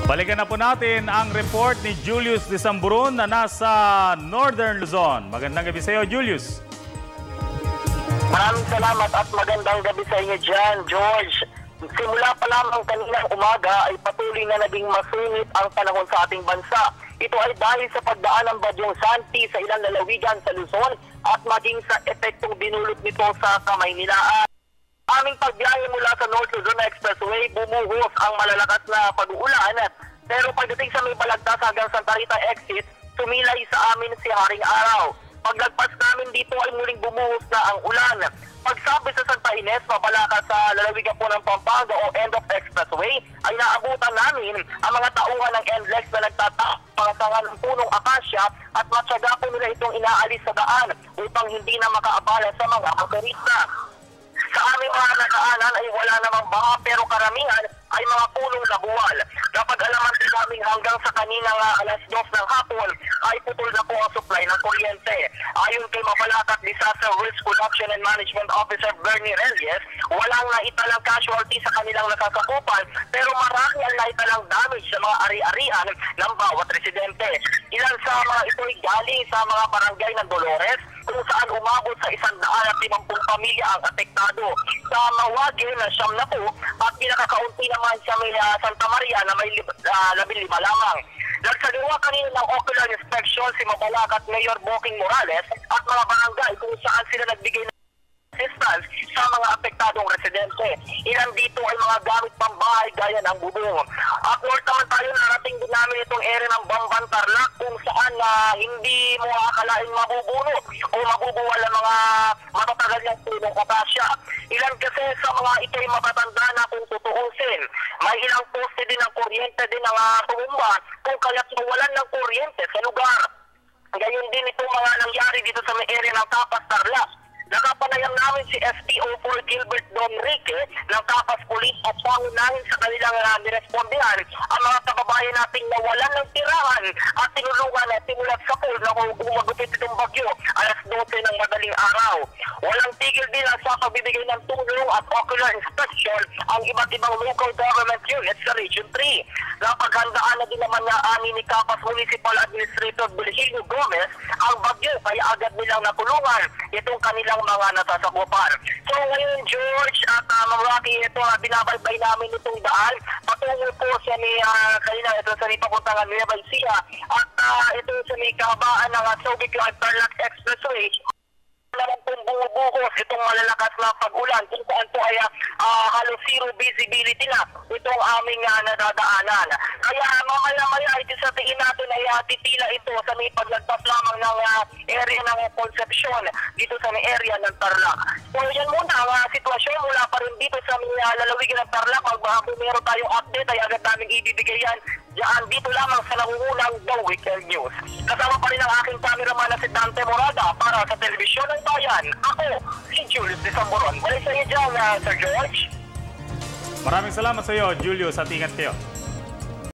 Balikan na po natin ang report ni Julius de Samburon na nasa Northern Luzon. Magandang gabi sa iyo, Julius. Maraming salamat at magandang gabi sa inyo dyan, George. Simula pa lamang kaninang umaga ay patuloy na naging masunit ang panahon sa ating bansa. Ito ay dahil sa pagdaan ng Bagyong Santi sa ilang lalawigan sa Luzon at maging sa epektong dinulot nito sa Kamaynilaan. Aming pagbiyahe mula sa North Luzon Expressway, bumuhos ang malalakas na pag-uulan. Pero pagdating sa may balagtas hanggang Santa Rita exit, sumilay sa amin si Haring Araw. Paglagpas namin dito ay muling bumuhos na ang ulan. Pagsabit sa Santa Ines, mabalakas sa lalawigan po ng Pampanga o End of Expressway, ay naabutan namin ang mga tauhan ng NLEX na nagtatapang ng punong akasya at matyaga po nila itong inaalis sa daan upang hindi na makaabala sa mga motorista. Sa aming mga nakaanan ay wala namang baha pero karamihan ay mga punong nabuwal. Napag-alaman din namin hanggang sa kaninang alas 2 ng hapon ay putol na po ang supply ng kuryente. Ayon kay Mabalacat Disaster Risk Reduction and Management Officer Bernie Reyes, walang naitalang casualty sa kanilang nasasakupan pero marami ang naitalang damage sa mga ari-arian ng bawat residente. Ilan sa mga ito ay galing sa mga barangay ng Dolores kung saan umabot sa 150 pamilya ang apektado. Sa Mawage na 70 at pinakakaunti naman sa may Santa Maria na may 15 lamang. Nagsagawa kanina ng ocular inspection si Mabalacat Mayor Boking Morales at mga barangay kung saan sila nagbigay ng assistance sa mga apektadong residente. Ilan dito ay mga gamit pambahay gaya ng bubong. At north naman tayo, narating din namin itong area ng Bamban Tarlac kung saan hindi mo akalain mabubunot o mabubuwal ang mga matatagal ng punong akasya. Ilan kasi sa mga ito ay matatanda na kung tutuusin. May ilang poste din ng kuryente din ang tumumba kung kaya't nawalan ng kuryente sa lugar. Gayon din itong mga nangyari dito sa may area ng Tapas Tarlac. Nakapanayam namin si SPO4 Gilbert Donrique ng Tapas Police at pangunahin sa kanilang nirespondihan ang mga kababayan nating nawalan ng tirahan at tinulungan at simulat sa pool na gumagupit itong bagyo alas 12 ng madaling araw. Walang tigil din sa pagbibigay ng tulong at ocular inspection ang iba't ibang local government units sa Region 3. Napaghandaan na din naman ni Capas Municipal Administrator Virgilio Gomez ang bagyo kaya agad nilang natulungan itong kanilang mga nasasakupan. So ngayon, George at Rocky, ito binabaybay namin itong daan patungo po sa kanina ito sa may papuntangan Nueva Ecija at ito sa may kahabaan ng Soviet Tarlac Expressway naman pong bumubuhos itong malalakas na pag-ulan kung saan po ay halos zero visibility na itong aming nadadaanan. Kaya mamaya-maya ay sa tingin natin ay titila ito sa may paglagpas lamang ng area ng Concepcion dito sa may area ng Tarlac. So yan muna ang sitwasyon mula pa rin dito sa may lalawigan ng Tarlac. Kung meron tayong update ay agad namin ibibigay yan diyan dito lamang sa nangungunang The Weekend News. Kasama pa rin ang aking cameraman na si Dante Morada para sa Telebisyon ng Bayan. Ako, si Julius de Samburon. Balik sa iyo dyan, Sir George. Maraming salamat sa iyo, Julius, at ingat kayo.